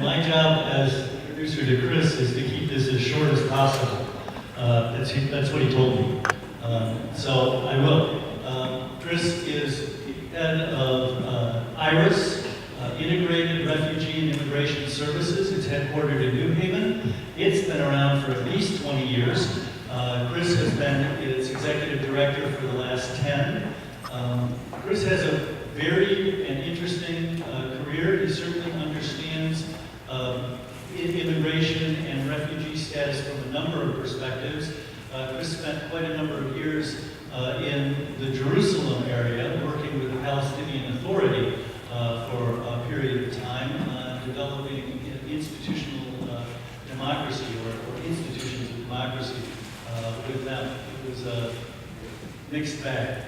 and my job as producer to Chris is to keep this as short as possible. That's what he told me. So I will. Chris is head of IRIS, Integrated Refugee and Immigration Services. It's headquartered in New Haven. It's been around for at least 20 years. Chris has been its executive director for the last 10. Chris has a varied and interesting career. He certainly understands immigration and refugee status from a number of perspectives. Chris spent quite a number of years in the Jerusalem area, working with the Palestinian Authority for a period of time, developing institutional democracy or institutions of democracy with them. It was a mixed bag.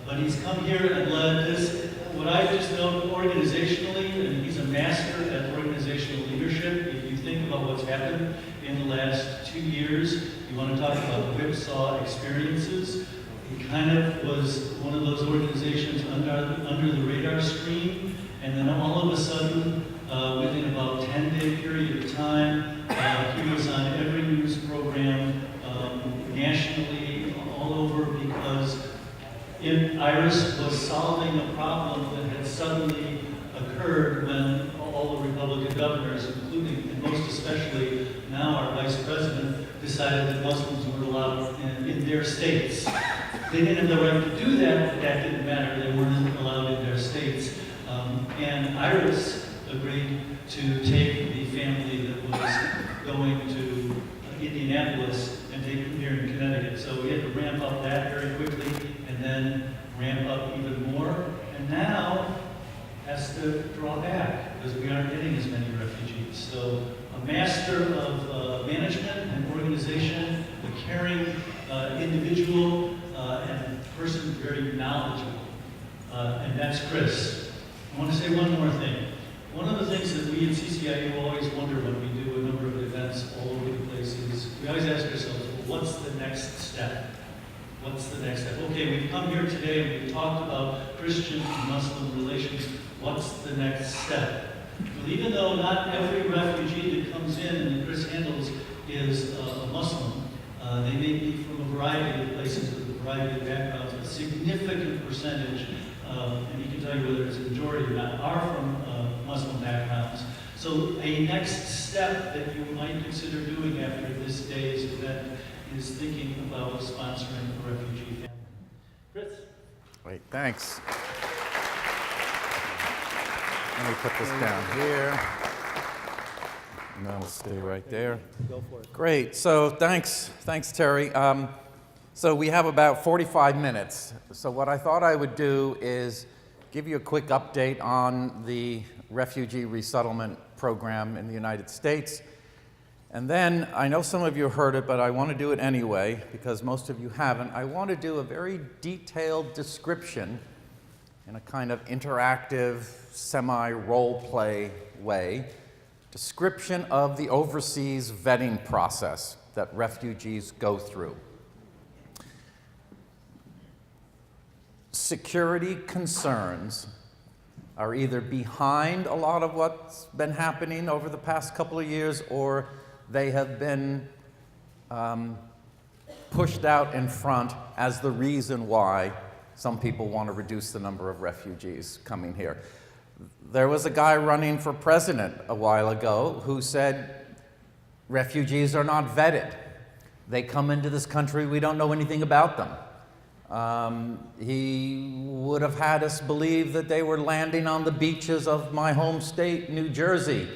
But he's come here and led this, what I just know organizationally, and he's a master at organizational leadership. If you think about what's happened in the last 2 years, you want to talk about whipsaw experiences. He kind of was one of those organizations under the radar screen, and then all of a sudden, within about a 10-day period of time, he was on every news program nationally, all over, because IRIS was solving a problem that had suddenly occurred when all the Republican governors, including and most especially now our Vice President, decided that Muslims weren't allowed in their states. They didn't have the right to do that, but that didn't matter. They weren't allowed in their states. And IRIS agreed to take the family that was going to Indianapolis and take them here in Connecticut. So we had to ramp up that very quickly and then ramp up even more. And now has to draw back because we aren't getting as many refugees. So a master of management and organization, a caring individual and person very knowledgeable. And that's Chris. I want to say one more thing. One of the things that we at CCIU always wonder when we do a number of events all over the place is we always ask ourselves, well, what's the next step? What's the next step? Okay, we've come here today and we've talked about Christian and Muslim relations. What's the next step? Well, even though not every refugee that comes in and that Chris handles is a Muslim, they may be from a variety of places with a variety of backgrounds. A significant percentage, and he can tell you whether it's a majority or not, are from Muslim backgrounds. So a next step that you might consider doing after this day's event is thinking about sponsoring a refugee family. Chris? Great, thanks. Let me put this down here. And then we'll stay right there. Go for it. Great, so thanks Terry. So we have about 45 minutes. So what I thought I would do is give you a quick update on the refugee resettlement program in the United States. And then, I know some of you heard it, but I want to do it anyway, because most of you haven't. I want to do a very detailed description in a kind of interactive, semi-role play way, description of the overseas vetting process that refugees go through. Security concerns are either behind a lot of what's been happening over the past couple of years, or they have been pushed out in front as the reason why some people want to reduce the number of refugees coming here. There was a guy running for president a while ago who said, refugees are not vetted. They come into this country, we don't know anything about them. He would have had us believe that they were landing on the beaches of my home state, New Jersey,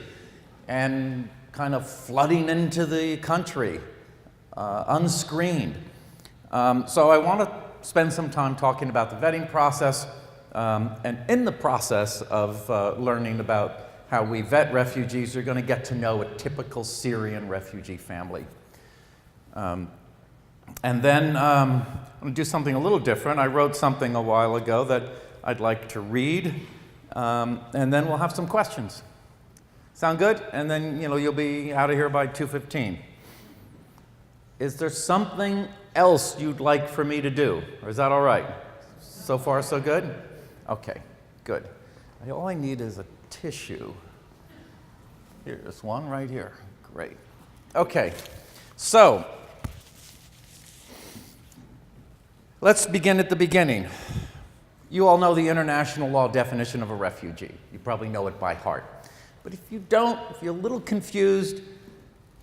and kind of flooding into the country, unscreened. So I want to spend some time talking about the vetting process, and in the process of learning about how we vet refugees, you're going to get to know a typical Syrian refugee family. And then I'm going to do something a little different. I wrote something a while ago that I'd like to read, and then we'll have some questions. Sound good? And then, you'll be out of here by 2:15. Is there something else you'd like for me to do? Or is that all right? So far, so good? Okay, good. All I need is a tissue. Here's one right here. Great. Okay, so let's begin at the beginning. You all know the international law definition of a refugee. You probably know it by heart. But if you don't, if you're a little confused,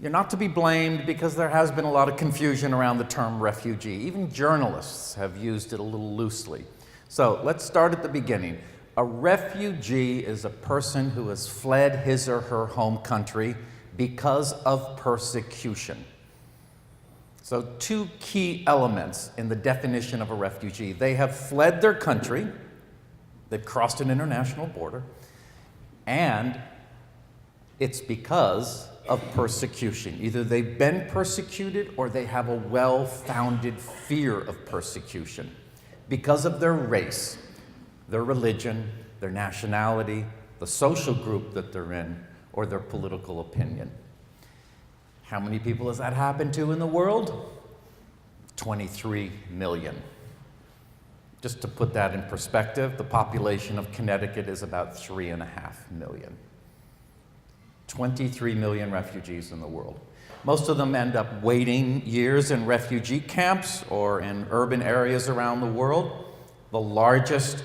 you're not to be blamed, because there has been a lot of confusion around the term refugee. Even journalists have used it a little loosely. So let's start at the beginning. A refugee is a person who has fled his or her home country because of persecution. So two key elements in the definition of a refugee. They have fled their country, they've crossed an international border, and it's because of persecution. Either they've been persecuted or they have a well-founded fear of persecution because of their race, their religion, their nationality, the social group that they're in, or their political opinion. How many people has that happened to in the world? 23 million. Just to put that in perspective, the population of Connecticut is about 3.5 million. 23 million refugees in the world. Most of them end up waiting years in refugee camps or in urban areas around the world. The largest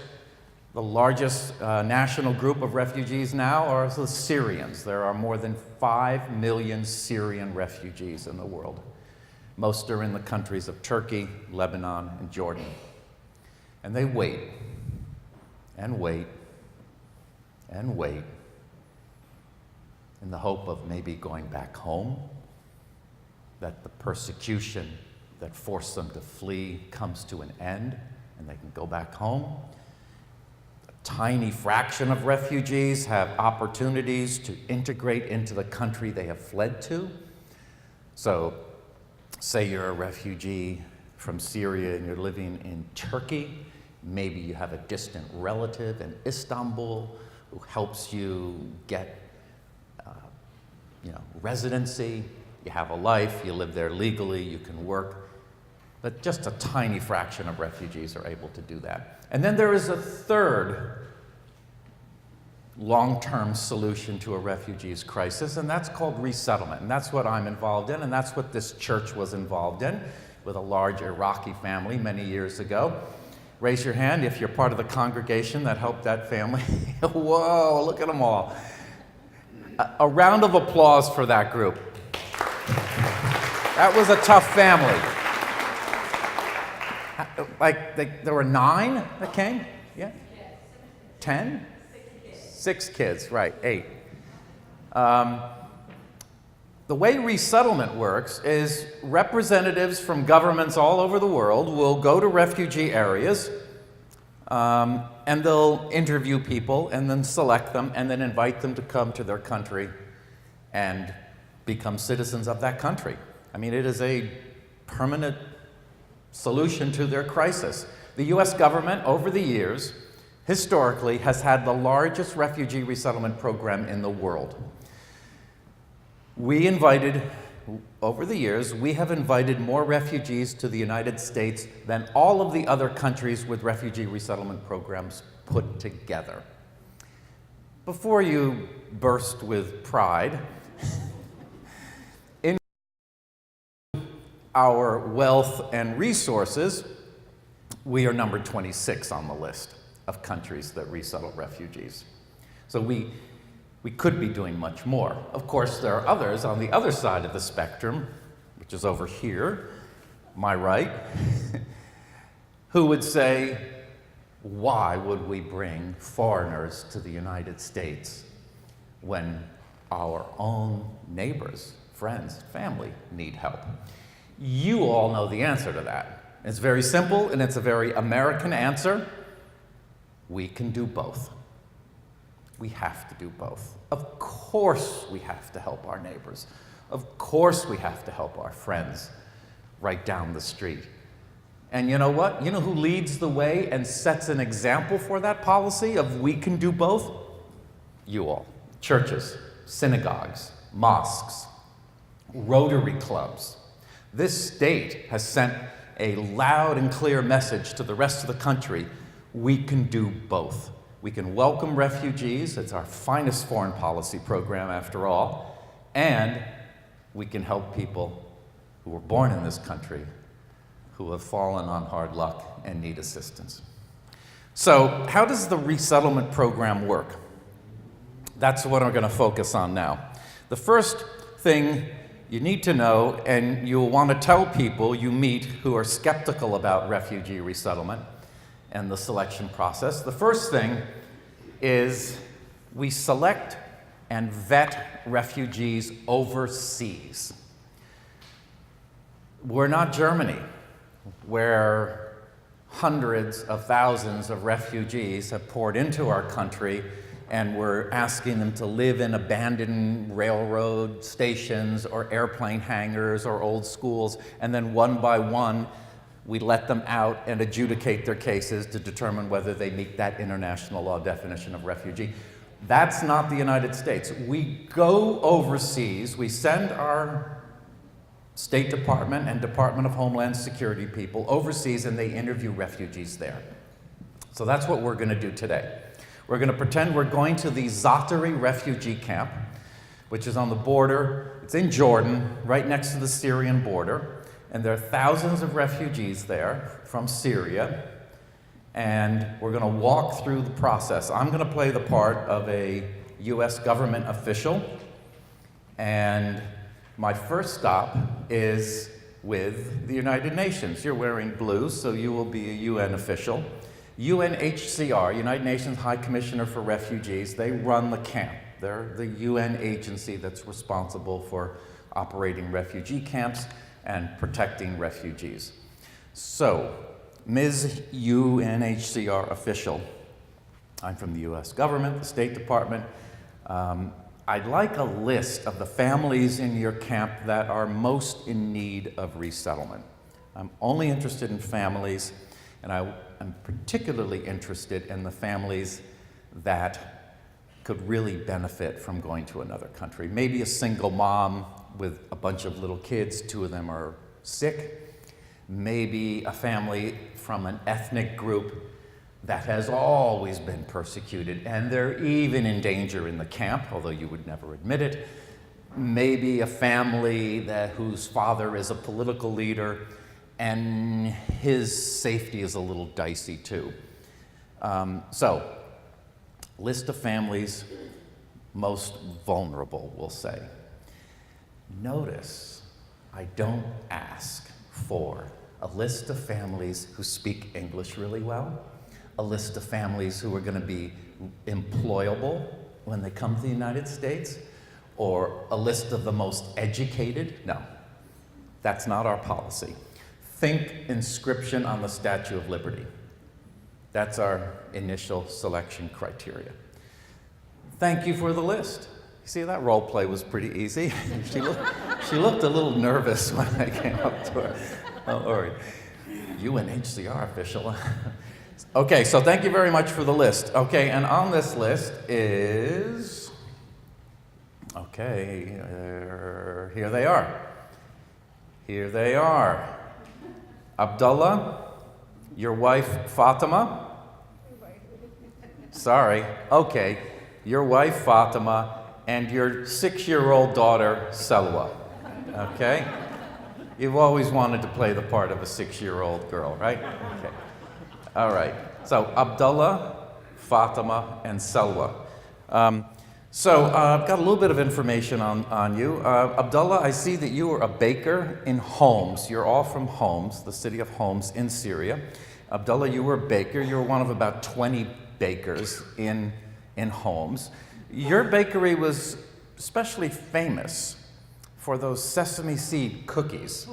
national group of refugees now are the Syrians. There are more than 5 million Syrian refugees in the world. Most are in the countries of Turkey, Lebanon, and Jordan. And they wait, and wait, and wait, in the hope of maybe going back home, that the persecution that forced them to flee comes to an end, and they can go back home. A tiny fraction of refugees have opportunities to integrate into the country they have fled to. So, say you're a refugee from Syria and you're living in Turkey. Maybe you have a distant relative in Istanbul who helps you get residency. You have a life, you live there legally, you can work. But just a tiny fraction of refugees are able to do that. And then there is a third long-term solution to a refugee's crisis, and that's called resettlement. And that's what I'm involved in, and that's what this church was involved in with a large Iraqi family many years ago. Raise your hand if you're part of the congregation that helped that family. Whoa, look at them all. A round of applause for that group. That was a tough family. There were 9 that came? Yeah? 10? 6 kids, right, 8. The way resettlement works is representatives from governments all over the world will go to refugee areas, and they'll interview people and then select them and then invite them to come to their country and become citizens of that country. I mean, it is a permanent solution to their crisis. The US government, over the years, historically, has had the largest refugee resettlement program in the world. Over the years, we have invited more refugees to the United States than all of the other countries with refugee resettlement programs put together. Before you burst with pride, in our wealth and resources, we are number 26 on the list of countries that resettle refugees. So we could be doing much more. Of course, there are others on the other side of the spectrum, which is over here, my right, who would say, why would we bring foreigners to the United States when our own neighbors, friends, family need help? You all know the answer to that. It's very simple, and it's a very American answer. We can do both. We have to do both. Of course we have to help our neighbors. Of course we have to help our friends right down the street. And you know what? You know who leads the way and sets an example for that policy of we can do both? You all. Churches, synagogues, mosques, Rotary clubs. This state has sent a loud and clear message to the rest of the country. We can do both. we can welcome refugees, it's our finest foreign policy program after all, and we can help people who were born in this country who have fallen on hard luck and need assistance. So, how does the resettlement program work? That's what I'm going to focus on now. The first thing you need to know, and you'll want to tell people you meet who are skeptical about refugee resettlement and the selection process, the first thing is we select and vet refugees overseas. We're not Germany, where hundreds of thousands of refugees have poured into our country and we're asking them to live in abandoned railroad stations or airplane hangars or old schools, and then one by one we let them out and adjudicate their cases to determine whether they meet that international law definition of refugee. That's not the United States. We go overseas, we send our State Department and Department of Homeland Security people overseas, and they interview refugees there. So that's what we're going to do today. We're going to pretend we're going to the Zaatari refugee camp, which is on the border. It's in Jordan, right next to the Syrian border, and there are thousands of refugees there from Syria, and we're going to walk through the process. I'm going to play the part of a U.S. government official, and my first stop is with the United Nations. You're wearing blue, so you will be a UN official. UNHCR, United Nations High Commissioner for Refugees, they run the camp. They're the UN agency that's responsible for operating refugee camps and protecting refugees. So, Ms. UNHCR official, I'm from the US government, the State Department. I'd like a list of the families in your camp that are most in need of resettlement. I'm only interested in families, and I'm particularly interested in the families that could really benefit from going to another country. Maybe a single mom with a bunch of little kids, 2 of them are sick. Maybe a family from an ethnic group that has always been persecuted, and they're even in danger in the camp, although you would never admit it. Maybe a family whose father is a political leader, and his safety is a little dicey too. So, list of families most vulnerable, we'll say. Notice, I don't ask for a list of families who speak English really well, a list of families who are going to be employable when they come to the United States, or a list of the most educated. No, that's not our policy. Think inscription on the Statue of Liberty. That's our initial selection criteria. Thank you for the list. You see, that role play was pretty easy. She looked a little nervous when I came up to her. Oh, all right. UNHCR official. Okay, so thank you very much for the list. Okay, and on this list is, okay, here they are. Here they are. Abdullah, your wife Fatima. Sorry, okay, your wife Fatima and your 6-year-old daughter Selwa. Okay? You've always wanted to play the part of a 6-year-old girl, right? Okay. All right. So Abdullah, Fatima, and Selwa. I've got a little bit of information on you. Abdullah, I see that you are a baker in Homs. You're all from Homs, the city of Homs in Syria. Abdullah, you were a baker. You were one of about 20 bakers in Homs. Your bakery was especially famous for those sesame seed cookies.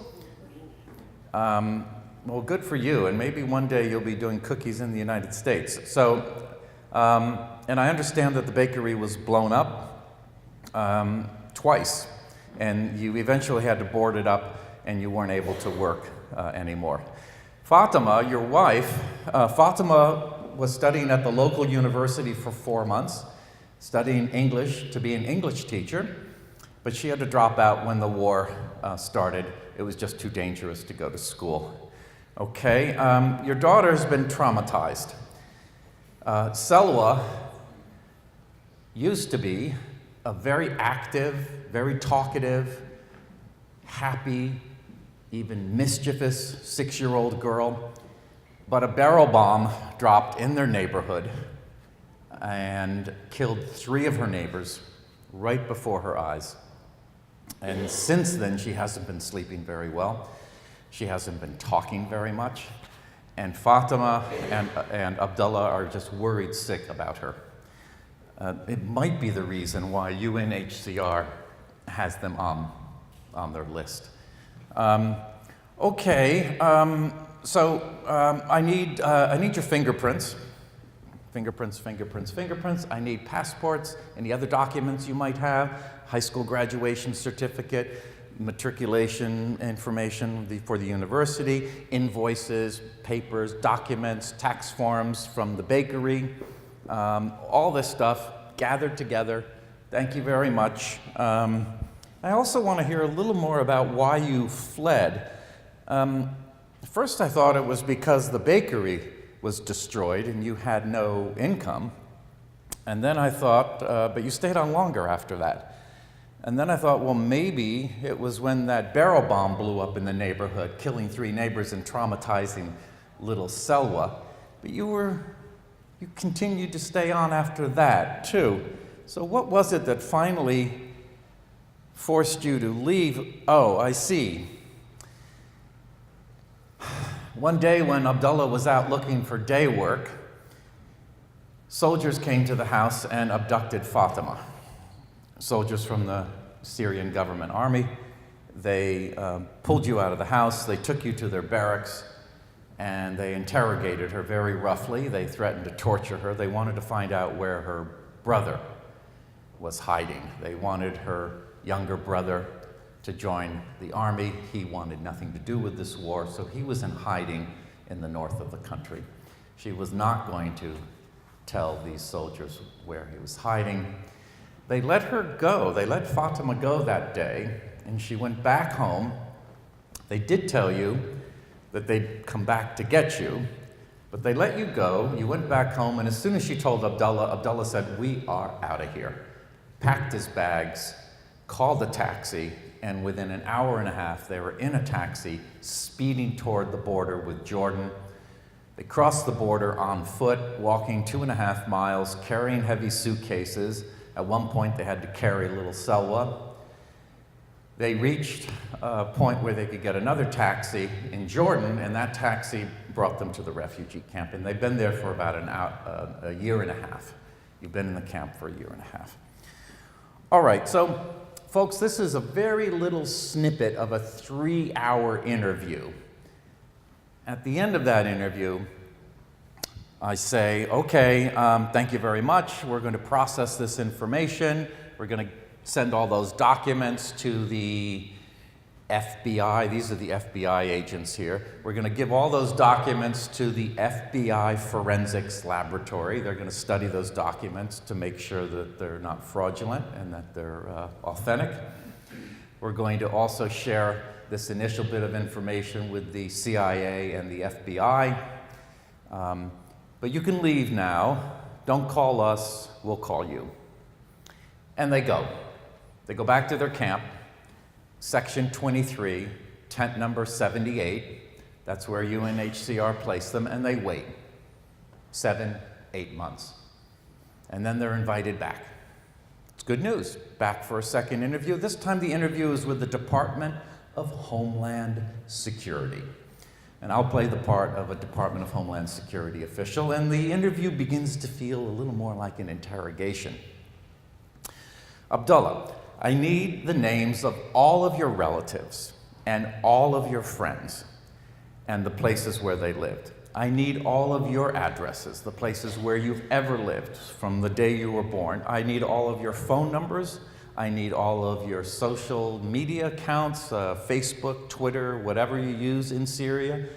Well, good for you, and maybe one day you'll be doing cookies in the United States. So, and I understand that the bakery was blown up twice, and you eventually had to board it up, and you weren't able to work anymore. Fatima, your wife, Fatima was studying at the local university for 4 months, studying English to be an English teacher, but she had to drop out when the war started. It was just too dangerous to go to school. Okay, your daughter's been traumatized. Selwa used to be a very active, very talkative, happy, even mischievous 6-year-old girl, but a barrel bomb dropped in their neighborhood and killed 3 of her neighbors right before her eyes. And since then, she hasn't been sleeping very well. She hasn't been talking very much. And Fatima and Abdullah are just worried sick about her. It might be the reason why UNHCR has them on their list. I need your fingerprints. Fingerprints. I need passports, any other documents you might have, high school graduation certificate, matriculation information for the university, invoices, papers, documents, tax forms from the bakery, all this stuff gathered together. Thank you very much. I also want to hear a little more about why you fled. First I thought it was because the bakery was destroyed and you had no income. And then I thought, but you stayed on longer after that. And then I thought, well, maybe it was when that barrel bomb blew up in the neighborhood, killing 3 neighbors and traumatizing little Selwa. But you continued to stay on after that, too. So what was it that finally forced you to leave? Oh, I see. One day when Abdullah was out looking for day work, soldiers came to the house and abducted Fatima. Soldiers from the Syrian government army. They pulled you out of the house, they took you to their barracks, and they interrogated her very roughly. They threatened to torture her. They wanted to find out where her brother was hiding. They wanted her younger brother to join the army. He wanted nothing to do with this war, so he was in hiding in the north of the country. She was not going to tell these soldiers where he was hiding. They let her go. They let Fatima go that day, and she went back home. They did tell you that they'd come back to get you, but they let you go. You went back home, and as soon as she told Abdullah, Abdullah said, "We are out of here." Packed his bags, called a taxi, and within an hour and a half, they were in a taxi speeding toward the border with Jordan. They crossed the border on foot, walking 2.5 miles, carrying heavy suitcases. At one point, they had to carry little Selwa. They reached a point where they could get another taxi in Jordan, and that taxi brought them to the refugee camp. And they've been there for about a year and a half. You've been in the camp for a year and a half. All right, so folks, this is a very little snippet of a 3-hour interview. At the end of that interview, I say, okay, thank you very much. We're going to process this information. We're going to send all those documents to the FBI. These are the FBI agents here. We're going to give all those documents to the FBI Forensics Laboratory. They're going to study those documents to make sure that they're not fraudulent and that they're authentic. We're going to also share this initial bit of information with the CIA and the FBI. But you can leave now. Don't call us. We'll call you. And they go. They go back to their camp. Section 23, tent number 78. That's where UNHCR placed them, and they wait 7, 8 months. And then they're invited back. It's good news. Back for a second interview. This time the interview is with the Department of Homeland Security. And I'll play the part of a Department of Homeland Security official, and the interview begins to feel a little more like an interrogation. Abdullah, I need the names of all of your relatives and all of your friends and the places where they lived. I need all of your addresses, the places where you've ever lived from the day you were born. I need all of your phone numbers. I need all of your social media accounts, Facebook, Twitter, whatever you use in Syria.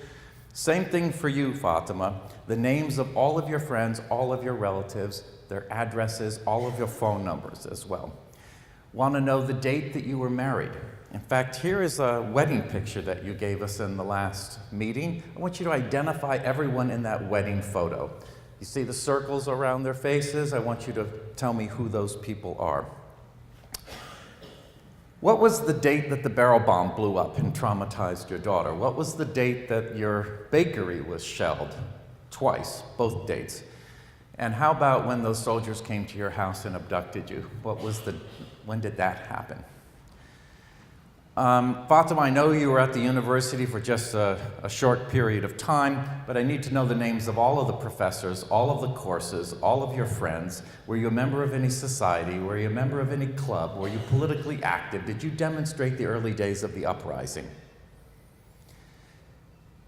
Same thing for you, Fatima. The names of all of your friends, all of your relatives, their addresses, all of your phone numbers as well. Want to know the date that you were married. In fact, here is a wedding picture that you gave us in the last meeting. I want you to identify everyone in that wedding photo. You see the circles around their faces? I want you to tell me who those people are. What was the date that the barrel bomb blew up and traumatized your daughter? What was the date that your bakery was shelled? Twice, both dates. And how about when those soldiers came to your house and abducted you? When did that happen? Fatima, I know you were at the university for just a short period of time, but I need to know the names of all of the professors, all of the courses, all of your friends. Were you a member of any society? Were you a member of any club? Were you politically active? Did you demonstrate the early days of the uprising?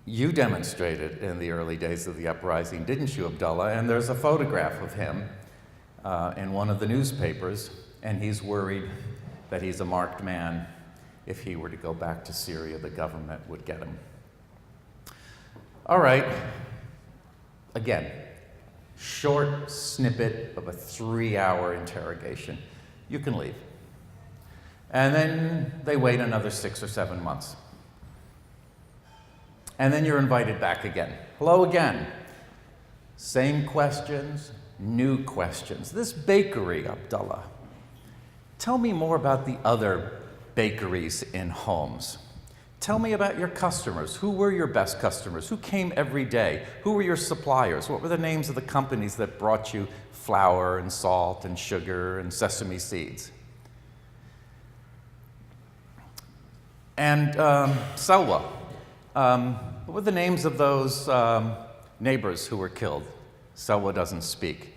You demonstrated in the early days of the uprising, didn't you, Abdullah? And there's a photograph of him in one of the newspapers, and he's worried that he's a marked man. If he were to go back to Syria, the government would get him. All right. Again, short snippet of a 3-hour interrogation. You can leave. And then they wait another 6 or 7 months. And then you're invited back again. Hello again. Same questions, new questions. This bakery, Abdullah. Tell me more about the other bakeries in Homs. Tell me about your customers. Who were your best customers? Who came every day? Who were your suppliers? What were the names of the companies that brought you flour and salt and sugar and sesame seeds? And Salwa, what were the names of those neighbors who were killed? Salwa doesn't speak.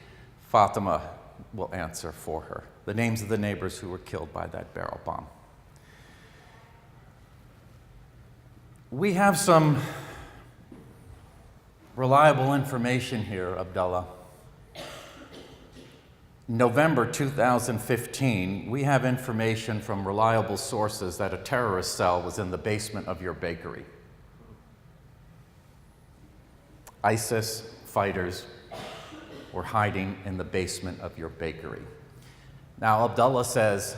Fatima will answer for her. The names of the neighbors who were killed by that barrel bomb. We have some reliable information here, Abdullah. November 2015, we have information from reliable sources that a terrorist cell was in the basement of your bakery. ISIS fighters were hiding in the basement of your bakery. Now, Abdullah says,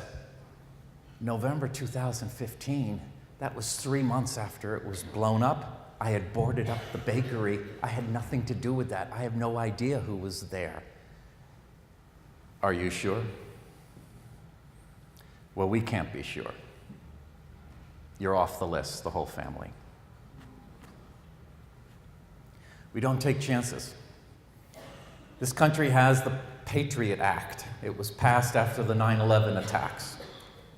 November 2015, that was 3 months after it was blown up. I had boarded up the bakery. I had nothing to do with that. I have no idea who was there. Are you sure? Well, we can't be sure. You're off the list, the whole family. We don't take chances. This country has the Patriot Act. It was passed after the 9/11 attacks.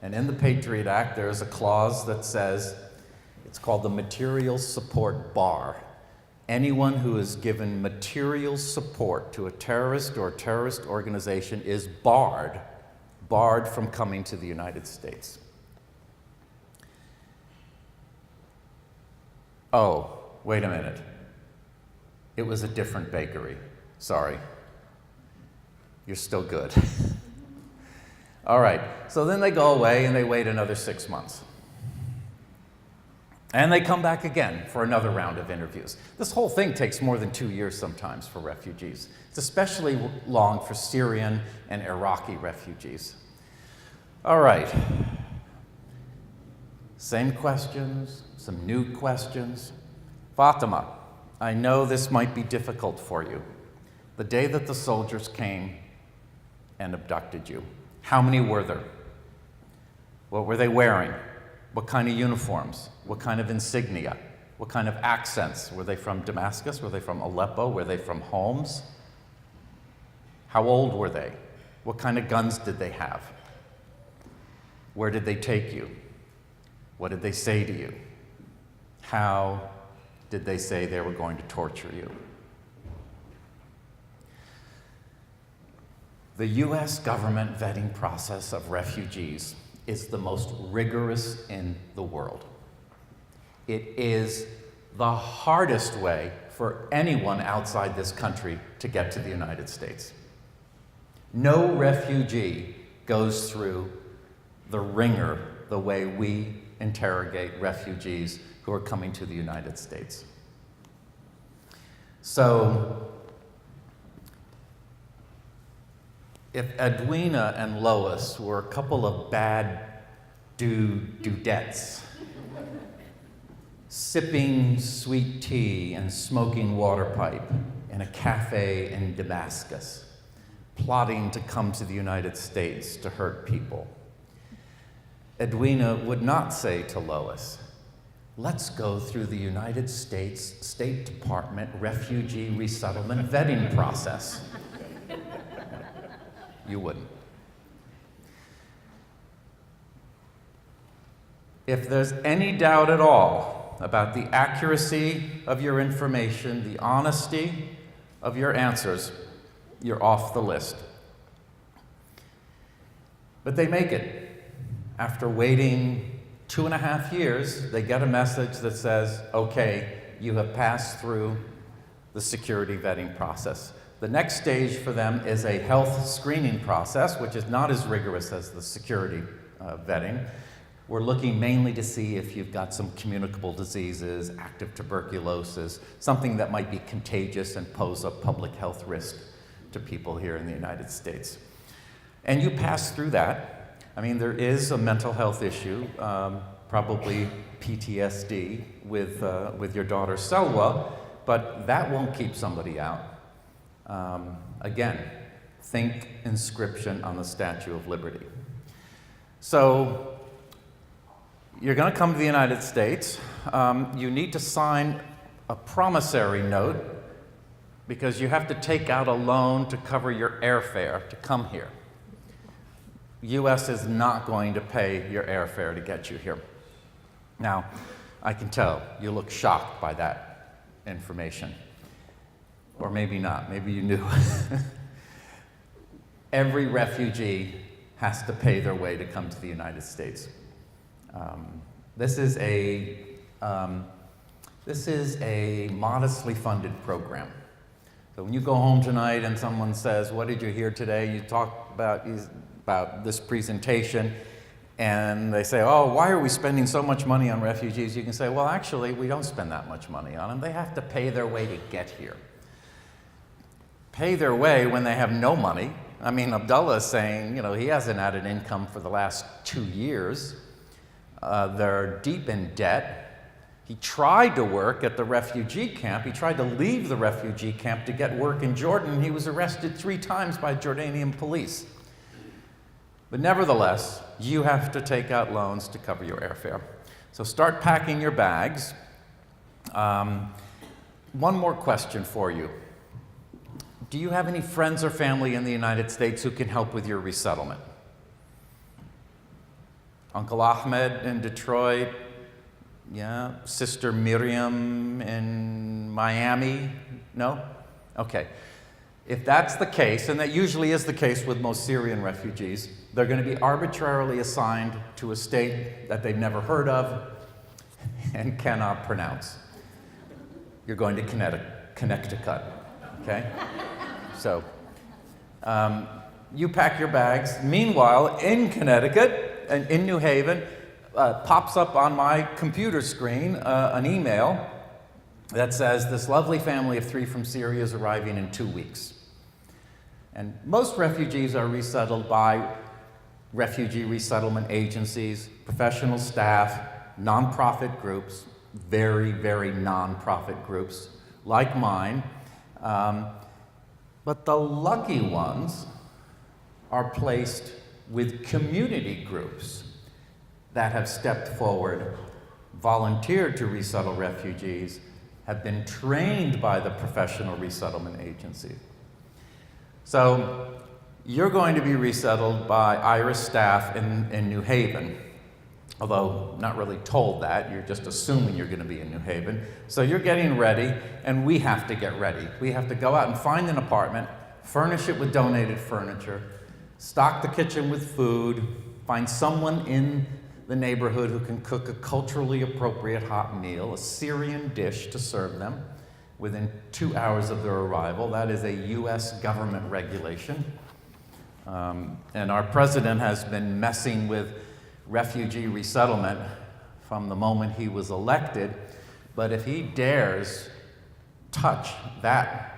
And in the Patriot Act, there is a clause that says, it's called the Material Support Bar. Anyone who is given material support to a terrorist or terrorist organization is barred from coming to the United States. Oh, wait a minute. It was a different bakery. Sorry. You're still good. All right, so then they go away and they wait another 6 months. And they come back again for another round of interviews. This whole thing takes more than 2 years sometimes for refugees. It's especially long for Syrian and Iraqi refugees. All right. Same questions, some new questions. Fatima, I know this might be difficult for you. The day that the soldiers came and abducted you, how many were there? What were they wearing? What kind of uniforms? What kind of insignia? What kind of accents? Were they from Damascus? Were they from Aleppo? Were they from Homs? How old were they? What kind of guns did they have? Where did they take you? What did they say to you? How did they say they were going to torture you? The U.S. government vetting process of refugees is the most rigorous in the world. It is the hardest way for anyone outside this country to get to the United States. No refugee goes through the ringer the way we interrogate refugees who are coming to the United States. So, if Edwina and Lois were a couple of bad dudettes, sipping sweet tea and smoking water pipe in a cafe in Damascus, plotting to come to the United States to hurt people. Edwina would not say to Lois, "Let's go through the United States State Department refugee resettlement vetting process." You wouldn't. If there's any doubt at all about the accuracy of your information, the honesty of your answers, you're off the list. But they make it. After waiting 2.5 years, they get a message that says, okay, you have passed through the security vetting process. The next stage for them is a health screening process, which is not as rigorous as the security vetting. We're looking mainly to see if you've got some communicable diseases, active tuberculosis, something that might be contagious and pose a public health risk to people here in the United States. And you pass through that. I mean, there is a mental health issue, probably PTSD with your daughter Selwa, but that won't keep somebody out. Again, think inscription on the Statue of Liberty. So you're going to come to the United States. You need to sign a promissory note because you have to take out a loan to cover your airfare to come here. U.S. is not going to pay your airfare to get you here. Now, I can tell you look shocked by that information. Or maybe not, maybe you knew. Every refugee has to pay their way to come to the United States. This is a modestly funded program. So when you go home tonight and someone says, "What did you hear today?" You talk about this presentation, and they say, "Oh, why are we spending so much money on refugees?" You can say, "Well, actually, we don't spend that much money on them. They have to pay their way to get here." Pay their way when they have no money. I mean, Abdullah is saying, he hasn't had an income for the last 2 years. They're deep in debt. He tried to work at the refugee camp. He tried to leave the refugee camp to get work in Jordan. He was arrested 3 times by Jordanian police. But nevertheless, you have to take out loans to cover your airfare. So start packing your bags. One more question for you. Do you have any friends or family in the United States who can help with your resettlement? Uncle Ahmed in Detroit, yeah. Sister Miriam in Miami, no? Okay. If that's the case, and that usually is the case with most Syrian refugees, they're going to be arbitrarily assigned to a state that they've never heard of and cannot pronounce. You're going to Connecticut, okay? So, you pack your bags. Meanwhile, in Connecticut and in New Haven, pops up on my computer screen an email that says, "This lovely family of 3 from Syria is arriving in 2 weeks." And most refugees are resettled by refugee resettlement agencies, professional staff, nonprofit groups, very, very nonprofit groups like mine. But the lucky ones are placed with community groups that have stepped forward, volunteered to resettle refugees, have been trained by the professional resettlement agency. So you're going to be resettled by IRIS staff in New Haven, although not really told that, you're just assuming you're going to be in New Haven. So you're getting ready, and we have to get ready. We have to go out and find an apartment, furnish it with donated furniture, stock the kitchen with food, find someone in the neighborhood who can cook a culturally appropriate hot meal, a Syrian dish to serve them within 2 hours of their arrival. That is a US government regulation. And our president has been messing with refugee resettlement from the moment he was elected. But if he dares touch that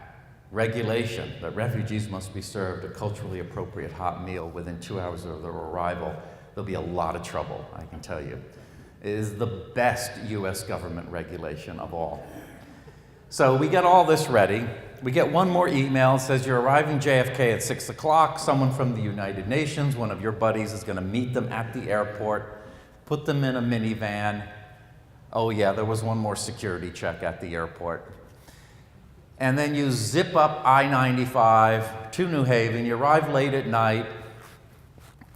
regulation, that refugees must be served a culturally appropriate hot meal within 2 hours of their arrival, there'll be a lot of trouble, I can tell you. It is the best US government regulation of all. So we get all this ready, We get one more email. It says you're arriving JFK at 6 o'clock. Someone from the United Nations, one of your buddies, is going to meet them at the airport, put them in a minivan. Oh yeah, there was one more security check at the airport. And then you zip up I-95 to New Haven. You arrive late at night,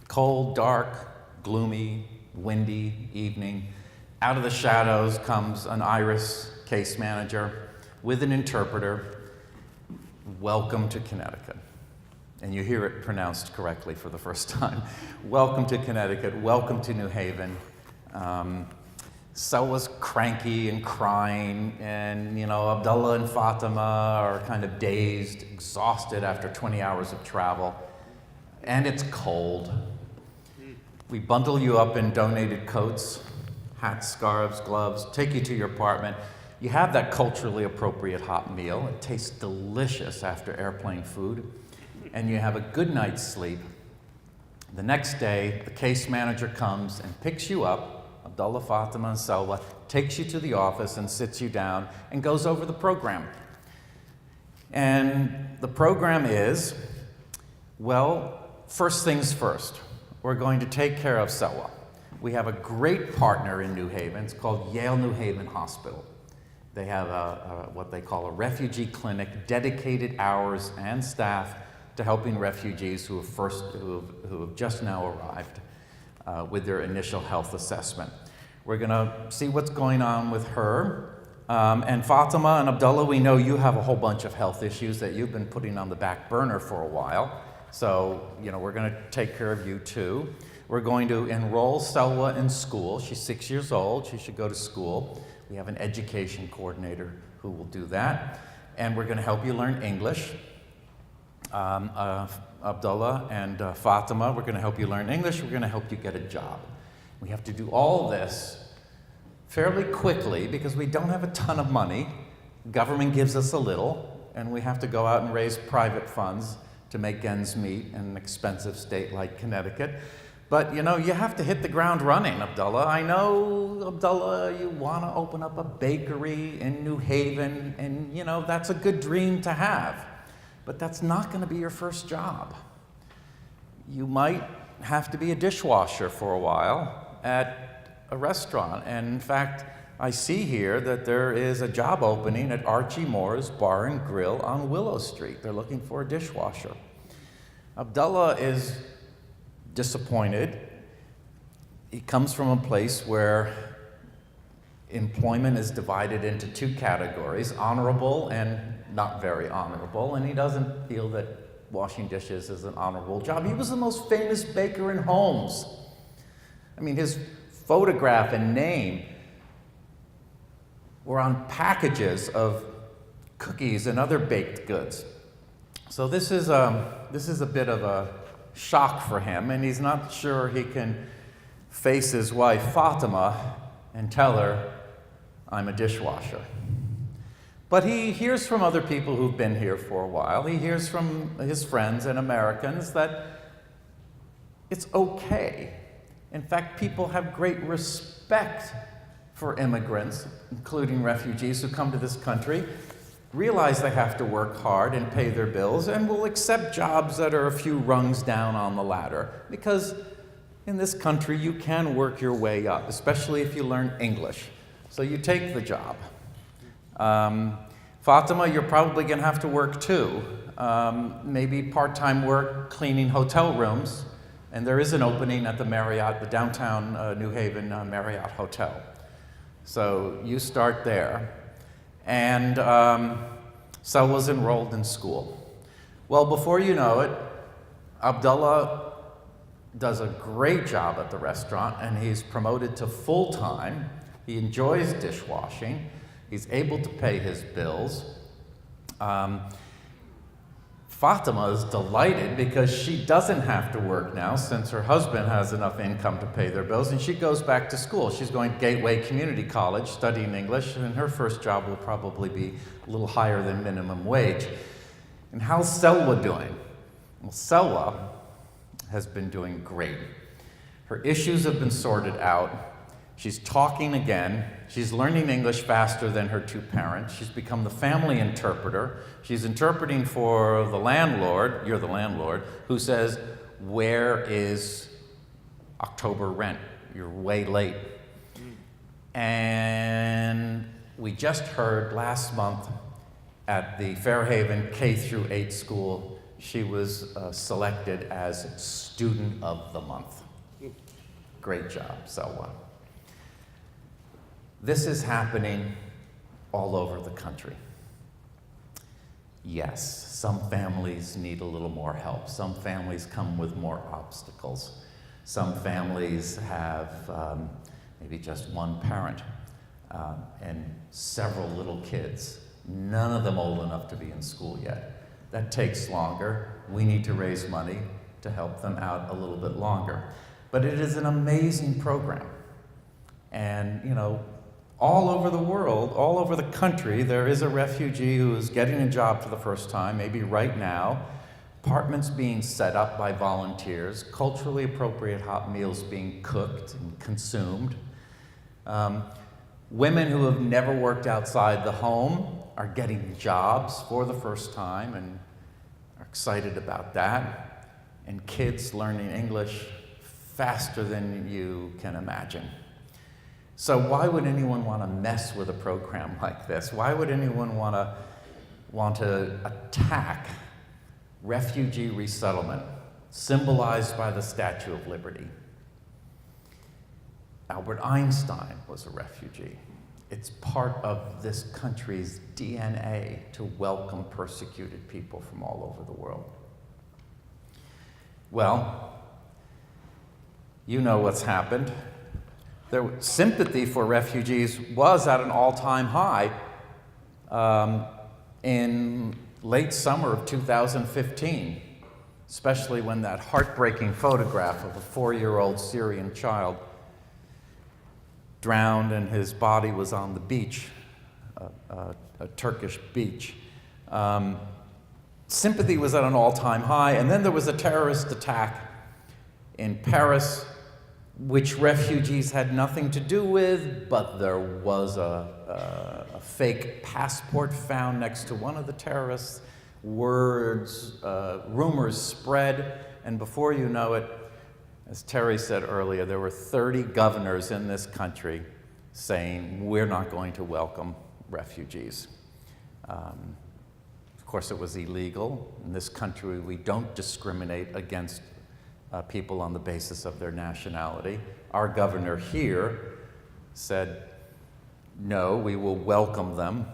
cold, dark, gloomy, windy evening. Out of the shadows comes an Iris case manager with an interpreter. Welcome to Connecticut. And you hear it pronounced correctly for the first time. Welcome to Connecticut. Welcome to New Haven. Selwa's cranky and crying, and Abdullah and Fatima are kind of dazed, exhausted after 20 hours of travel, and it's cold. We bundle you up in donated coats, hats, scarves, gloves, take you to your apartment. You have that culturally appropriate hot meal. It tastes delicious after airplane food, and you have a good night's sleep. The next day, the case manager comes and picks you up, Abdullah, Fatima, and Selwa, takes you to the office and sits you down and goes over the program. And the program is, well, first things first. We're going to take care of Selwa. We have a great partner in New Haven. It's called Yale New Haven Hospital. They have what they call a refugee clinic, dedicated hours and staff to helping refugees who have just now arrived with their initial health assessment. We're going to see what's going on with her. And Fatima and Abdullah, we know you have a whole bunch of health issues that you've been putting on the back burner for a while. So, we're going to take care of you too. We're going to enroll Selwa in school. She's 6 years old. She should go to school. We have an education coordinator who will do that. And we're going to help you learn English. Abdullah and Fatima, we're going to help you learn English. We're going to help you get a job. We have to do all this fairly quickly because we don't have a ton of money. Government gives us a little, and we have to go out and raise private funds to make ends meet in an expensive state like Connecticut. But, you have to hit the ground running, Abdullah. I know, Abdullah, you want to open up a bakery in New Haven, and, that's a good dream to have. But that's not going to be your first job. You might have to be a dishwasher for a while at a restaurant. And in fact, I see here that there is a job opening at Archie Moore's Bar and Grill on Willow Street. They're looking for a dishwasher. Abdullah is disappointed. He comes from a place where employment is divided into two categories, honorable and not very honorable, and he doesn't feel that washing dishes is an honorable job. He was the most famous baker in Holmes. I mean, his photograph and name were on packages of cookies and other baked goods. So this is a bit of a shock for him, and he's not sure he can face his wife, Fatima, and tell her, I'm a dishwasher. But he hears from other people who've been here for a while. He hears from his friends and Americans that it's okay. In fact, people have great respect for immigrants, including refugees who come to this country, realize they have to work hard and pay their bills, and will accept jobs that are a few rungs down on the ladder. Because in this country, you can work your way up, especially if you learn English. So you take the job. Fatima, you're probably going to have to work too. Maybe part-time work cleaning hotel rooms. And there is an opening at the Marriott, the downtown New Haven Marriott Hotel. So you start there. And Selwa's enrolled in school. Well, before you know it, Abdullah does a great job at the restaurant, and he's promoted to full-time. He enjoys dishwashing. He's able to pay his bills. Fatima is delighted because she doesn't have to work now since her husband has enough income to pay their bills, and she goes back to school. She's going to Gateway Community College studying English, and her first job will probably be a little higher than minimum wage. And how's Selwa doing? Well, Selwa has been doing great. Her issues have been sorted out. She's talking again. She's learning English faster than her two parents. She's become the family interpreter. She's interpreting for the landlord, you're the landlord, who says, "Where is October rent? You're way late." And we just heard last month at the Fairhaven K-8 school, she was selected as Student of the Month. Great job, Selwa. This is happening all over the country. Yes, some families need a little more help. Some families come with more obstacles. Some families have maybe just one parent and several little kids, none of them old enough to be in school yet. That takes longer. We need to raise money to help them out a little bit longer. But it is an amazing program. And, you know, all over the world, all over the country, there is a refugee who is getting a job for the first time, maybe right now, apartments being set up by volunteers, culturally appropriate hot meals being cooked and consumed. Women who have never worked outside the home are getting jobs for the first time and are excited about that. And kids learning English faster than you can imagine. So why would anyone want to mess with a program like this? Why would anyone want to attack refugee resettlement, symbolized by the Statue of Liberty? Albert Einstein was a refugee. It's part of this country's DNA to welcome persecuted people from all over the world. Well, you know what's happened. Sympathy for refugees was at an all-time high in late summer of 2015, especially when that heartbreaking photograph of a 4-year-old Syrian child drowned and his body was on the beach, a Turkish beach. Sympathy was at an all-time high, and then there was a terrorist attack in Paris, which refugees had nothing to do with, but there was a fake passport found next to one of the terrorists. Rumors spread, and before you know it, as Terry said earlier, there were 30 governors in this country saying, we're not going to welcome refugees. Of course, it was illegal. In this country, we don't discriminate against people on the basis of their nationality. Our governor here said, no, we will welcome them.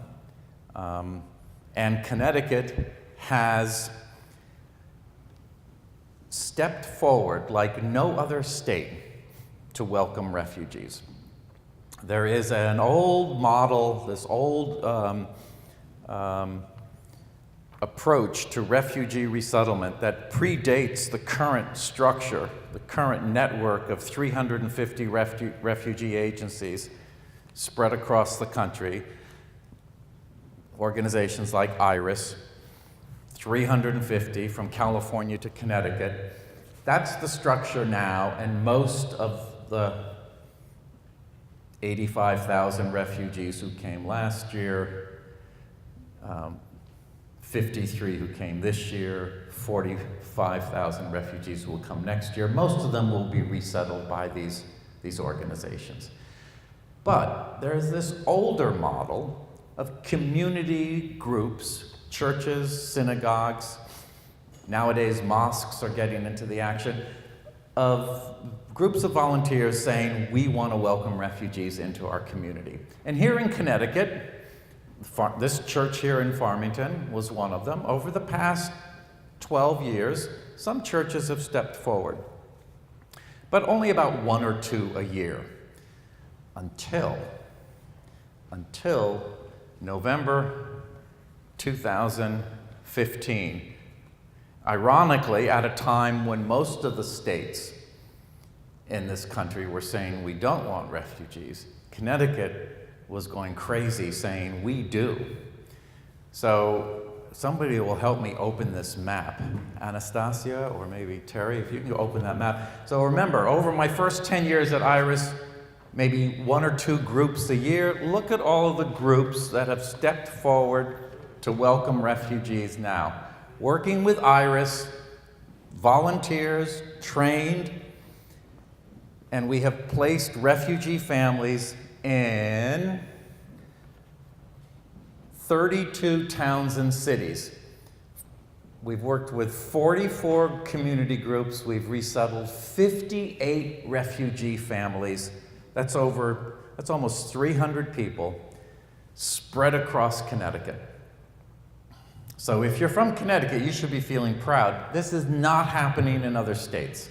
And Connecticut has stepped forward like no other state to welcome refugees. There is an old model, this old approach to refugee resettlement that predates the current structure, the current network of 350 refugee agencies spread across the country, organizations like IRIS, 350 from California to Connecticut. That's the structure now, and most of the 85,000 refugees who came last year, 53 who came this year, 45,000 refugees who will come next year. Most of them will be resettled by these organizations. But there's this older model of community groups, churches, synagogues, nowadays mosques are getting into the action, of groups of volunteers saying, we want to welcome refugees into our community. And here in Connecticut, this church here in Farmington was one of them. Over the past 12 years, some churches have stepped forward, but only about 1 or 2 a year, until November 2015. Ironically, at a time when most of the states in this country were saying we don't want refugees, Connecticut was going crazy saying we do. So somebody will help me open this map. Anastasia, or maybe Terry, if you can open that map. So remember, over my first 10 years at IRIS, maybe 1 or 2 groups a year. Look at all of the groups that have stepped forward to welcome refugees now. Working with IRIS, volunteers, trained, and we have placed refugee families in 32 towns and cities. We've worked with 44 community groups. We've resettled 58 refugee families. That's almost 300 people spread across Connecticut. So if you're from Connecticut, you should be feeling proud. This is not happening in other states.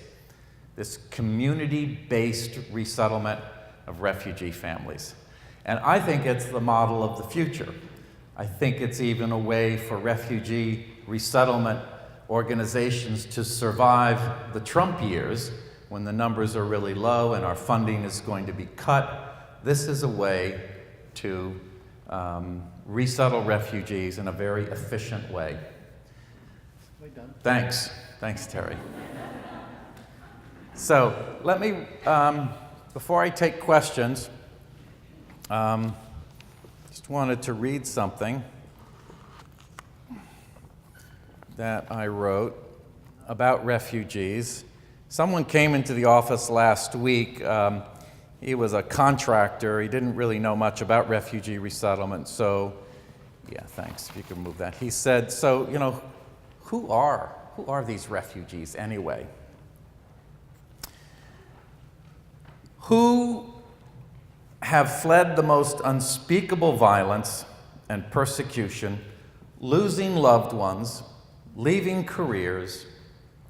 This community-based resettlement of refugee families. And I think it's the model of the future. I think it's even a way for refugee resettlement organizations to survive the Trump years when the numbers are really low and our funding is going to be cut. This is a way to resettle refugees in a very efficient way. Am I done? Thanks. Thanks, Terry. So let me, before I take questions, just wanted to read something that I wrote about refugees. Someone came into the office last week. He was a contractor. He didn't really know much about refugee resettlement. So, yeah, thanks. If you can move that. He said, so, you know, who are these refugees anyway? Who have fled the most unspeakable violence and persecution, losing loved ones, leaving careers,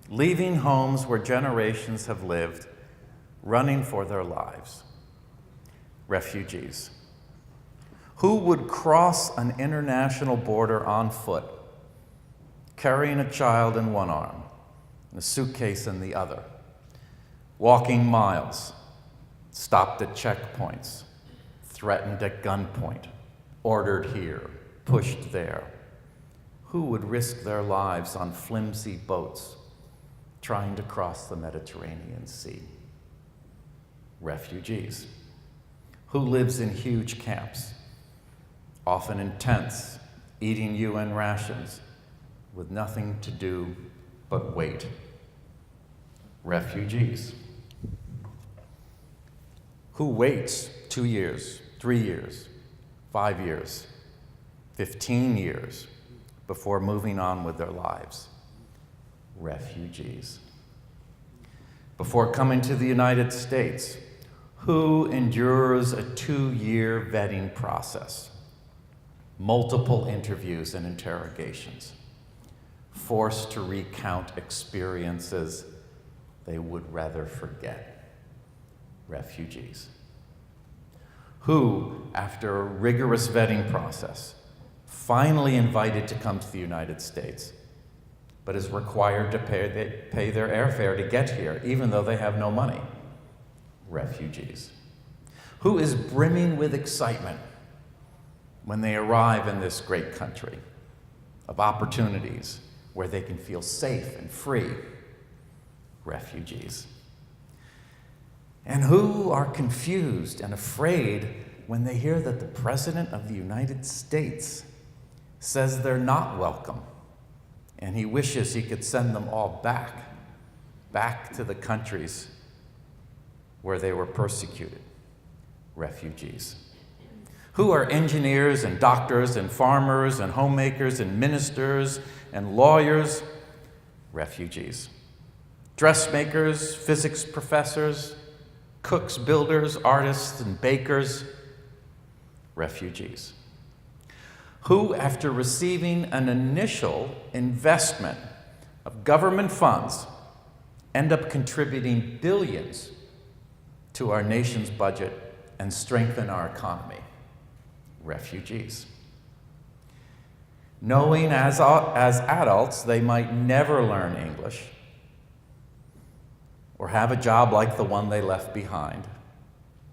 leaving homes where generations have lived, running for their lives. Refugees. Who would cross an international border on foot, carrying a child in one arm and a suitcase in the other, walking miles, stopped at checkpoints, threatened at gunpoint, ordered here, pushed there? Who would risk their lives on flimsy boats trying to cross the Mediterranean Sea? Refugees. Who lives in huge camps, often in tents, eating UN rations, with nothing to do but wait? Refugees. Who waits 2 years, 3 years, 5 years, 15 years before moving on with their lives? Refugees. Before coming to the United States, who endures a 2-year vetting process, multiple interviews and interrogations, forced to recount experiences they would rather forget? Refugees. Who, after a rigorous vetting process, finally invited to come to the United States, but is required to pay their airfare to get here, even though they have no money? Refugees. Who is brimming with excitement when they arrive in this great country of opportunities where they can feel safe and free? Refugees. And who are confused and afraid when they hear that the President of the United States says they're not welcome, and he wishes he could send them all back to the countries where they were persecuted? Refugees. Who are engineers and doctors and farmers and homemakers and ministers and lawyers? Refugees. Dressmakers, physics professors, cooks, builders, artists, and bakers? Refugees. Who, after receiving an initial investment of government funds, end up contributing billions to our nation's budget and strengthen our economy? Refugees. Knowing as adults they might never learn English or have a job like the one they left behind,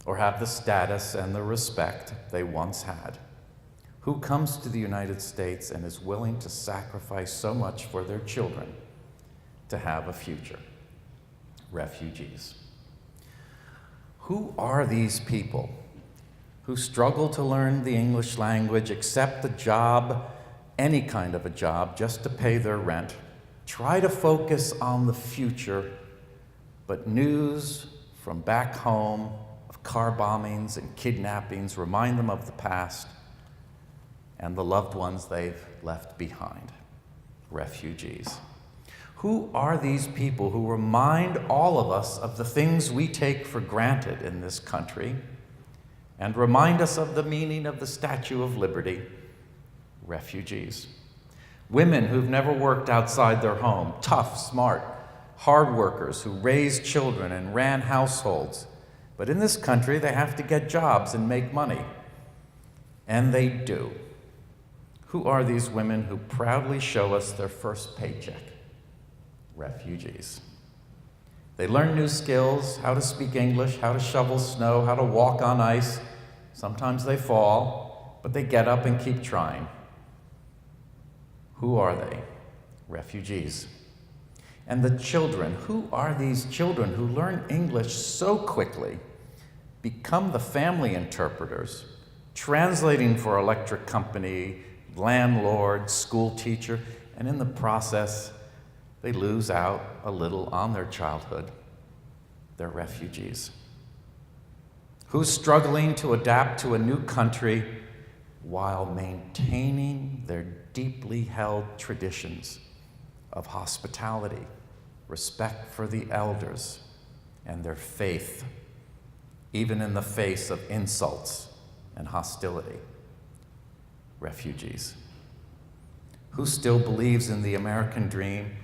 or have the status and the respect they once had. Who comes to the United States and is willing to sacrifice so much for their children to have a future? Refugees. Who are these people who struggle to learn the English language, accept a job, any kind of a job, just to pay their rent, try to focus on the future, but news from back home of car bombings and kidnappings remind them of the past and the loved ones they've left behind? Refugees. Who are these people who remind all of us of the things we take for granted in this country and remind us of the meaning of the Statue of Liberty? Refugees. Women who've never worked outside their home, tough, smart, hard workers who raised children and ran households. But in this country, they have to get jobs and make money. And they do. Who are these women who proudly show us their first paycheck? Refugees. They learn new skills, how to speak English, how to shovel snow, how to walk on ice. Sometimes they fall, but they get up and keep trying. Who are they? Refugees. And the children, who are these children who learn English so quickly, become the family interpreters, translating for electric company, landlord, school teacher, and in the process, they lose out a little on their childhood. They're refugees. Who's struggling to adapt to a new country while maintaining their deeply held traditions of hospitality, respect for the elders, and their faith, even in the face of insults and hostility? Refugees. Who still believes in the American dream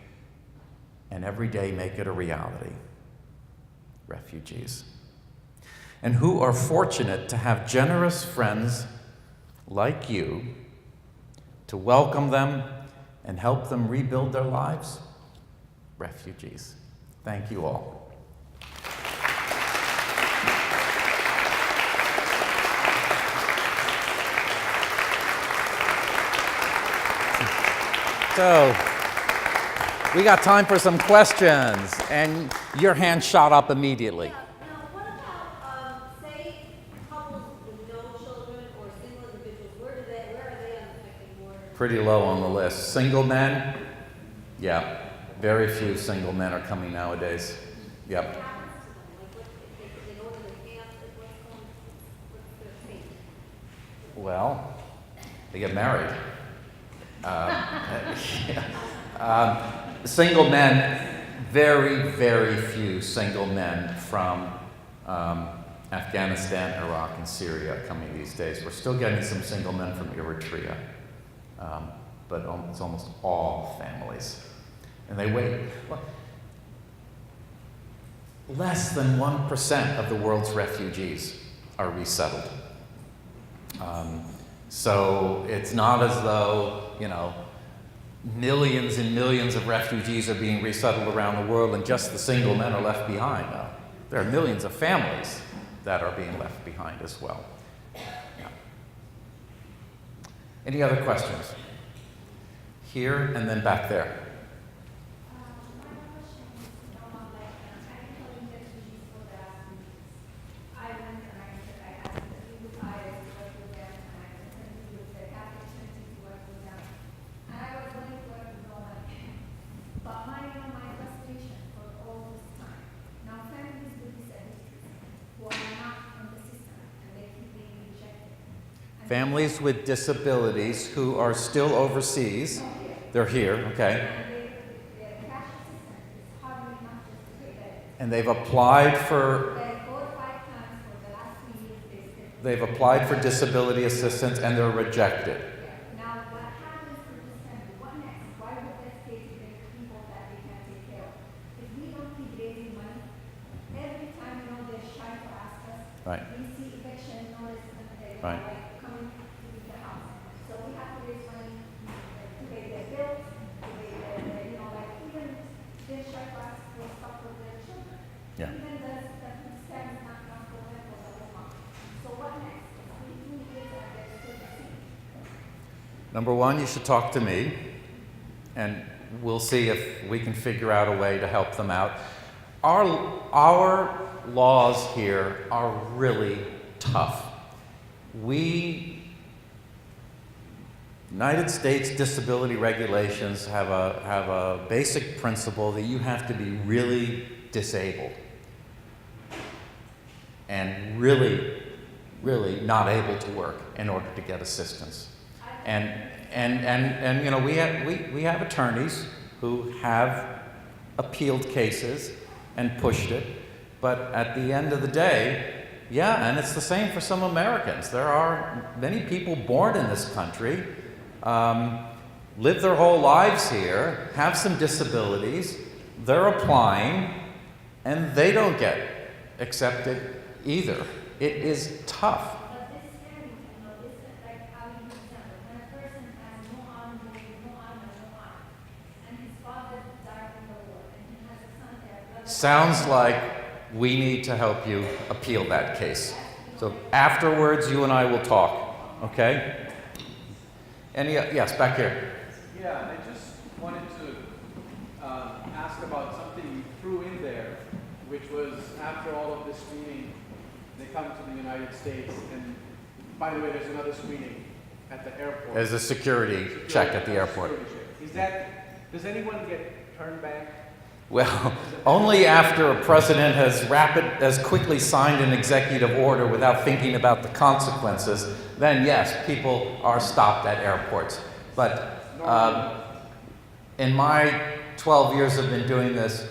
and every day make it a reality? Refugees. And who are fortunate to have generous friends like you to welcome them and help them rebuild their lives? Refugees. Thank you all. So, we got time for some questions, and your hand shot up immediately. Yeah. Now, what about, say, couples with no children or single individuals? Where are they on the pecking order? Pretty low on the list. Single men? Yeah. Very few single men are coming nowadays. Yep. What happens to them? Like, what, if they go to the camp, what's their fate? Well, they get married. Single men, very, very few single men from Afghanistan, Iraq, and Syria coming these days. We're still getting some single men from Eritrea, but it's almost all families. And they wait. Less than 1% of the world's refugees are resettled. So it's not as though, millions and millions of refugees are being resettled around the world and just the single men are left behind. No. There are millions of families that are being left behind as well. Yeah. Any other questions? Here and then back there. Families with disabilities who are still overseas, they're here, okay? And they've applied for disability assistance and they're rejected. Now, what happens to this family? What next? Why would they stay to make people that they can't take care of? If we don't keep raising money, every time they're shy to ask us, Right. we see eviction notice and they Right. coming to the house. So we have to raise money to pay their bills, to pay their even they're shy to ask for stuff for their children. Yeah. Even the STEM is not for them for the month. So what next? We do this and they're still the same. Number one, you should talk to me, and we'll see if we can figure out a way to help them out. our laws here are really tough. United States disability regulations have a basic principle that you have to be really disabled and really not able to work in order to get assistance. And you know, we have attorneys who have appealed cases and pushed it, but at the end of the day, yeah, and it's the same for some Americans. There are many people born in this country, live their whole lives here, have some disabilities, they're applying, and they don't get accepted either. It is tough. But this family, you know, this is like how you example, when a person has no arm, no arm, and his father died in the war, and he has a son there. Sounds like we need to help you appeal that case. So afterwards, you and I will talk, okay? Yes, back here. Yeah, I just wanted to ask about something you threw in there, which was after all of this screening, they come to the United States, and by the way, there's another screening at the airport. There's a security check at the airport. Is that, does anyone get turned back? Well, only after a president has quickly signed an executive order without thinking about the consequences, then yes, people are stopped at airports. But in my 12 years of been doing this,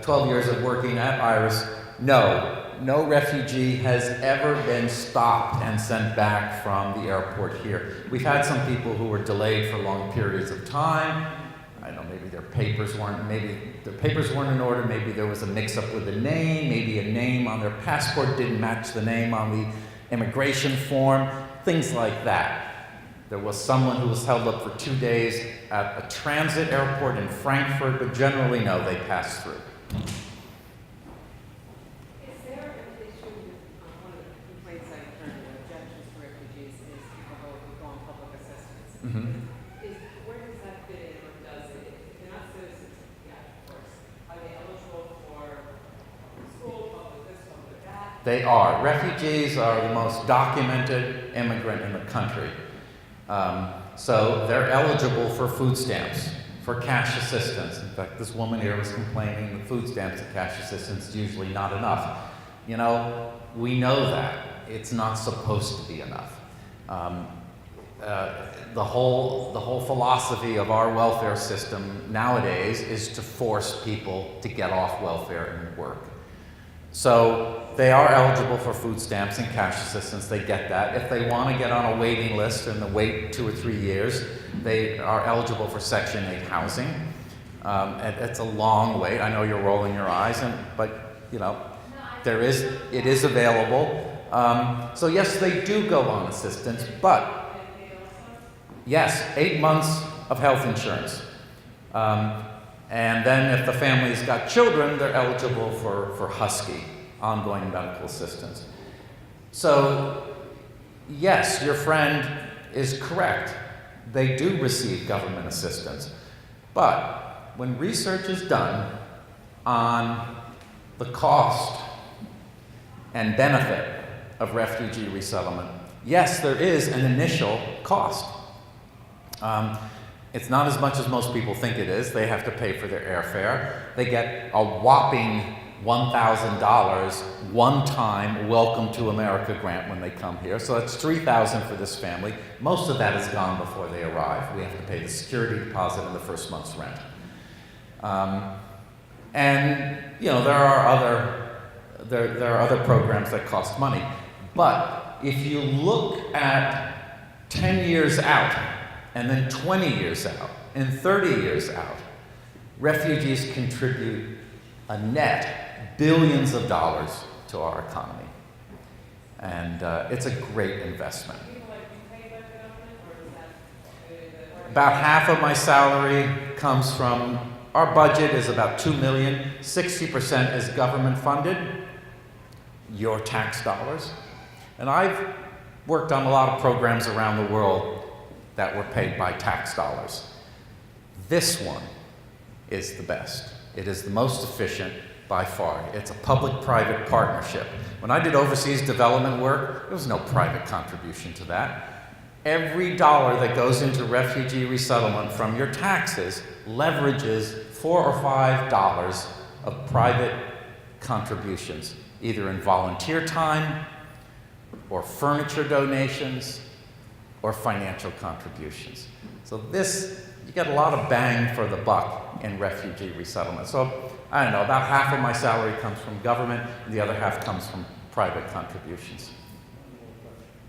12 years of working at IRIS, no refugee has ever been stopped and sent back from the airport here. We've had some people who were delayed for long periods of time. I don't know, maybe their papers weren't in order, maybe there was a mix-up with a name, maybe a name on their passport didn't match the name on the immigration form, things like that. There was someone who was held up for 2 days at a transit airport in Frankfurt, but generally, no, they passed through. Is there an issue with one of the complaints I heard with objections to refugees is people who go on public assistance? Mm-hmm. Where does that fit in, or does it? If they're not citizens, yeah, of course. Are they eligible for school, public this, public that? They are. Refugees are the most documented immigrant in the country. So they're eligible for food stamps, for cash assistance. In fact, this woman here was complaining that food stamps and cash assistance is usually not enough. You know, we know that. It's not supposed to be enough. The whole philosophy of our welfare system nowadays is to force people to get off welfare and work. So they are eligible for food stamps and cash assistance. They get that. If they want to get on a waiting list and wait 2 or 3 years, they are eligible for Section 8 housing. It's a long wait. I know you're rolling your eyes, but you know, it is available. So yes, they do go on assistance, but yes, 8 months of health insurance. And then if the family's got children, they're eligible for Husky, ongoing medical assistance. So yes, your friend is correct. They do receive government assistance. But when research is done on the cost and benefit of refugee resettlement, yes, there is an initial cost. It's not as much as most people think it is. They have to pay for their airfare. They get a whopping $1,000 one-time Welcome to America grant when they come here. So that's $3,000 for this family. Most of that is gone before they arrive. We have to pay the security deposit and the first month's rent. And you know, there are other programs that cost money. But if you look at 10 years out, and then 20 years out, and 30 years out, refugees contribute a net billions of dollars to our economy. And it's a great investment. About half of my salary comes from, our budget is about $2 million, 60% is government funded, your tax dollars. And I've worked on a lot of programs around the world that were paid by tax dollars. This one is the best. It is the most efficient by far. It's a public-private partnership. When I did overseas development work, there was no private contribution to that. Every dollar that goes into refugee resettlement from your taxes leverages $4 or $5 of private contributions, either in volunteer time, or furniture donations, or financial contributions. So this, you get a lot of bang for the buck in refugee resettlement. So, I don't know, about half of my salary comes from government, and the other half comes from private contributions.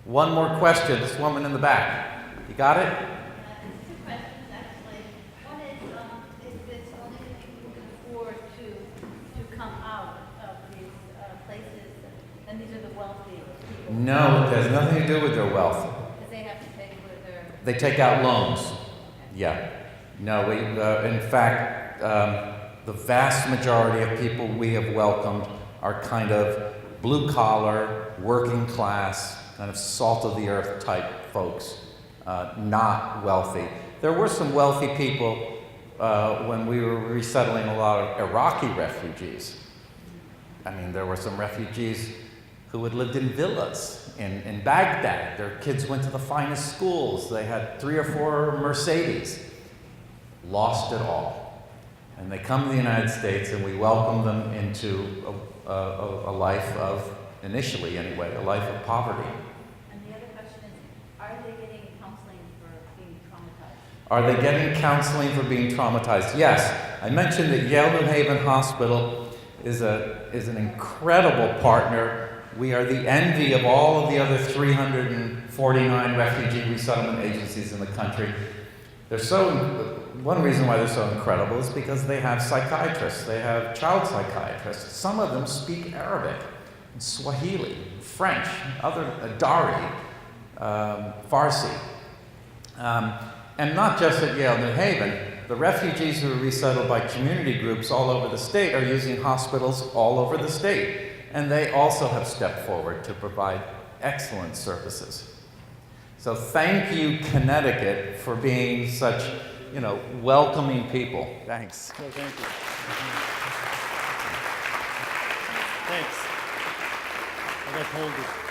One more question, this woman in the back. You got it? Two questions, actually. One is this only the people who can afford to come out of these places, and these are the wealthy people? No, it has nothing to do with their wealth. Because they have to pay for their... They take out loans. Yeah. No, in fact, the vast majority of people we have welcomed are kind of blue-collar, working-class, kind of salt-of-the-earth type folks, not wealthy. There were some wealthy people when we were resettling a lot of Iraqi refugees. I mean, there were some refugees who had lived in villas in Baghdad. Their kids went to the finest schools. They had 3 or 4 Mercedes. Lost it all. And they come to the United States, and we welcome them into a life of, initially anyway, a life of poverty. And the other question is, are they getting counseling for being traumatized? Are they getting counseling for being traumatized? Yes. I mentioned that Yale New Haven Hospital is an incredible partner. We are the envy of all of the other 349 refugee resettlement agencies in the country. One reason why they're so incredible is because they have psychiatrists. They have child psychiatrists. Some of them speak Arabic, Swahili, French, Dari, Farsi. And not just at Yale New Haven. The refugees who are resettled by community groups all over the state are using hospitals all over the state. And they also have stepped forward to provide excellent services. So thank you, Connecticut, for being such, welcoming people. Thanks. No, thank you. Thanks. I got told this.